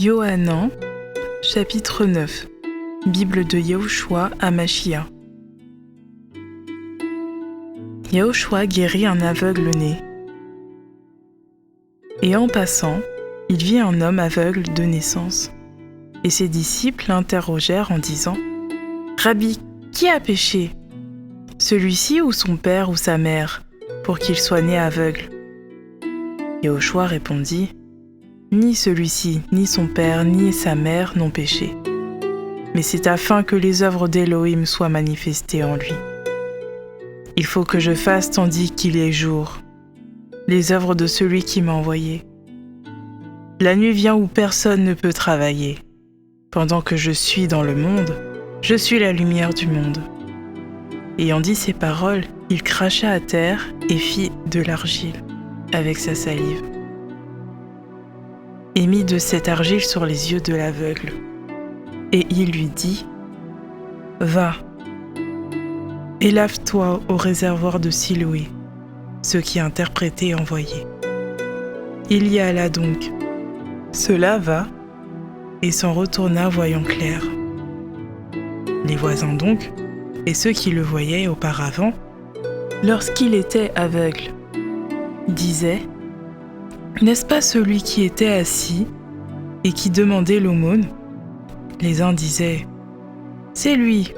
Yohanan, chapitre 9. Bible de Yahushua à Machia. Yahushua guérit un aveugle-né. Et en passant, il vit un homme aveugle de naissance. Et ses disciples l'interrogèrent en disant : « Rabbi, qui a péché ? Celui-ci ou son père ou sa mère, pour qu'il soit né aveugle ?» Yahushua répondit : « Ni celui-ci, ni son père, ni sa mère n'ont péché. Mais c'est afin que les œuvres d'Élohim soient manifestées en lui. Il faut que je fasse tandis qu'il est jour, les œuvres de celui qui m'a envoyé. La nuit vient où personne ne peut travailler. Pendant que je suis dans le monde, je suis la lumière du monde. » Ayant dit ces paroles, il cracha à terre et fit de l'argile avec sa salive, et mit de cette argile sur les yeux de l'aveugle. Et il lui dit : « Va, et lave-toi au réservoir de Siloé, ce qui est interprété et envoyé. » Il y alla donc, se lava, et s'en retourna voyant clair. Les voisins donc, et ceux qui le voyaient auparavant, lorsqu'il était aveugle, disaient : « N'est-ce pas celui qui était assis et qui demandait l'aumône ? » Les uns disaient : « C'est lui. »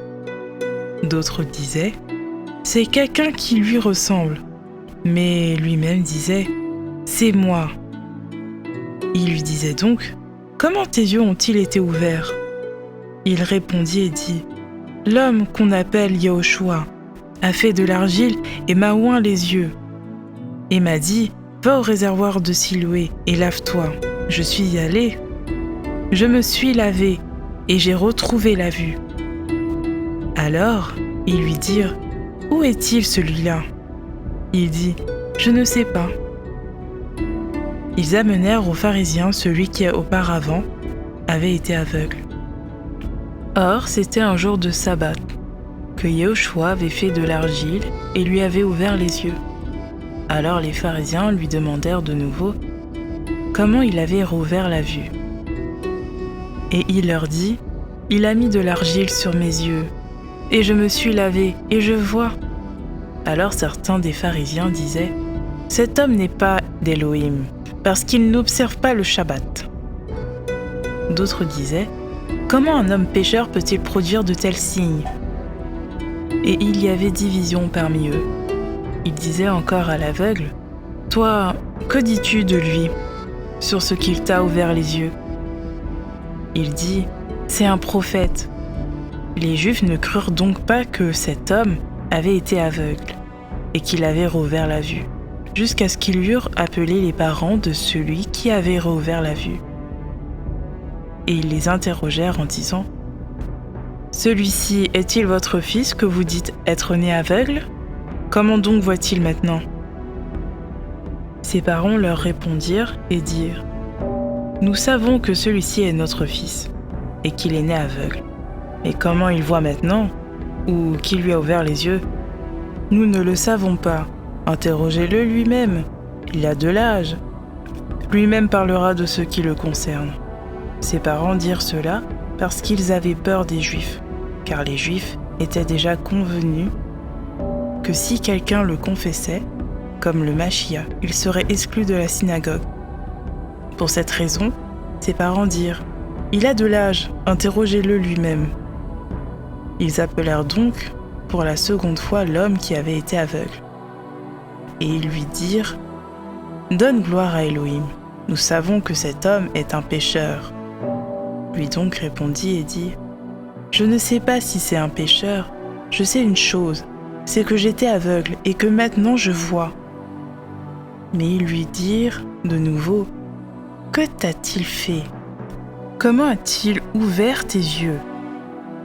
D'autres disaient : « C'est quelqu'un qui lui ressemble. » Mais lui-même disait : « C'est moi. » Il lui disait donc : « Comment tes yeux ont-ils été ouverts ? » Il répondit et dit : « L'homme qu'on appelle Yahushua a fait de l'argile et m'a oint les yeux. Et m'a dit : va au réservoir de Siloé et lave-toi. Je suis y allé. Je me suis lavé et j'ai retrouvé la vue. » Alors, ils lui dirent : où est-il celui-là ? Il dit : je ne sais pas. Ils amenèrent aux pharisiens celui qui auparavant avait été aveugle. Or, c'était un jour de sabbat, que Yahushua avait fait de l'argile et lui avait ouvert les yeux. Alors les pharisiens lui demandèrent de nouveau comment il avait rouvert la vue. Et il leur dit : il a mis de l'argile sur mes yeux, et je me suis lavé, et je vois. Alors certains des pharisiens disaient : cet homme n'est pas d'Élohim, parce qu'il n'observe pas le Shabbat. D'autres disaient : comment un homme pécheur peut-il produire de tels signes ? Et il y avait division parmi eux. Il disait encore à l'aveugle : toi, que dis-tu de lui, sur ce qu'il t'a ouvert les yeux ? Il dit : c'est un prophète. Les Juifs ne crurent donc pas que cet homme avait été aveugle et qu'il avait rouvert la vue, jusqu'à ce qu'ils eurent appelé les parents de celui qui avait rouvert la vue. Et ils les interrogèrent en disant : celui-ci est-il votre fils que vous dites être né aveugle ? Comment donc voit-il maintenant ? Ses parents leur répondirent et dirent : nous savons que celui-ci est notre fils et qu'il est né aveugle. Mais comment il voit maintenant, ou qui lui a ouvert les yeux ? Nous ne le savons pas. Interrogez-le lui-même. Il a de l'âge. Lui-même parlera de ce qui le concerne. Ses parents dirent cela parce qu'ils avaient peur des Juifs, car les Juifs étaient déjà convenus que si quelqu'un le confessait, comme le Machia, il serait exclu de la synagogue. Pour cette raison, ses parents dirent : il a de l'âge, interrogez-le lui-même. Ils appelèrent donc pour la seconde fois l'homme qui avait été aveugle. Et ils lui dirent : donne gloire à Élohim, nous savons que cet homme est un pécheur. Lui donc répondit et dit : je ne sais pas si c'est un pécheur, je sais une chose, c'est que j'étais aveugle et que maintenant je vois. Mais ils lui dirent de nouveau : que t'a-t-il fait ? Comment a-t-il ouvert tes yeux ?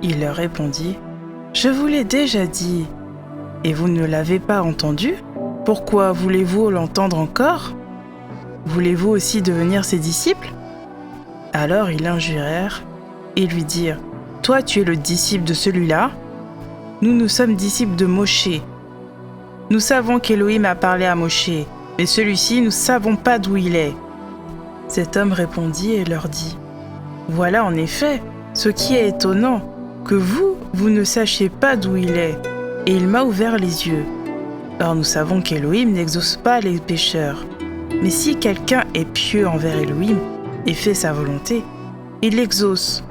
Il leur répondit : je vous l'ai déjà dit, et vous ne l'avez pas entendu ? Pourquoi voulez-vous l'entendre encore ? Voulez-vous aussi devenir ses disciples ? Alors ils l'injurèrent et lui dirent : toi tu es le disciple de celui-là ? Nous sommes disciples de Moshe. Nous savons qu'Élohim a parlé à Moshe, mais celui-ci, nous ne savons pas d'où il est. Cet homme répondit et leur dit : Voilà en effet ce qui est étonnant, que vous ne sachiez pas d'où il est, et il m'a ouvert les yeux. Or nous savons qu'Élohim n'exauce pas les pécheurs. Mais si quelqu'un est pieux envers Élohim et fait sa volonté, il l'exauce.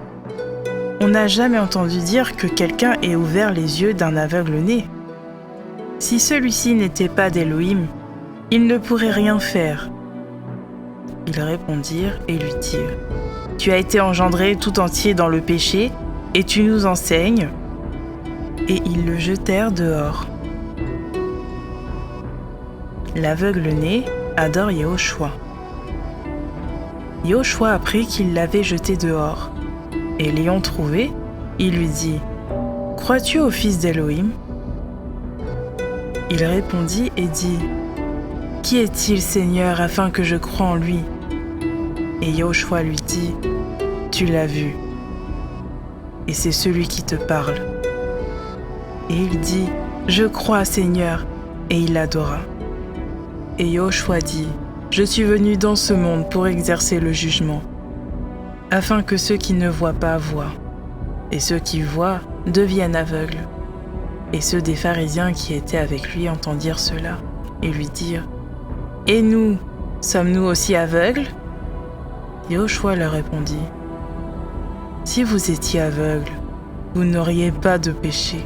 On n'a jamais entendu dire que quelqu'un ait ouvert les yeux d'un aveugle-né. Si celui-ci n'était pas d'Élohim, il ne pourrait rien faire. Ils répondirent et lui dirent : Tu as été engendré tout entier dans le péché, et tu nous enseignes. Et ils le jetèrent dehors. L'aveugle-né adore Yehoshua. Yehoshua apprit qu'il l'avait jeté dehors. Et l'ayant trouvé, il lui dit : Crois-tu au Fils d'Élohim ? Il répondit et dit : Qui est-il, Seigneur, afin que je croie en lui ? Et Yehoshua lui dit : Tu l'as vu, et c'est celui qui te parle. Et il dit : Je crois, Seigneur, et il l'adora. Et Yehoshua dit : Je suis venu dans ce monde pour exercer le jugement, afin que ceux qui ne voient pas voient, et ceux qui voient deviennent aveugles. Et ceux des pharisiens qui étaient avec lui entendirent cela, et lui dirent : Et nous, sommes-nous aussi aveugles ? Yehoshua leur répondit : Si vous étiez aveugles, vous n'auriez pas de péché.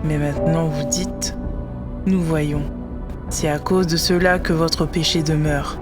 Mais maintenant vous dites : Nous voyons. C'est à cause de cela que votre péché demeure.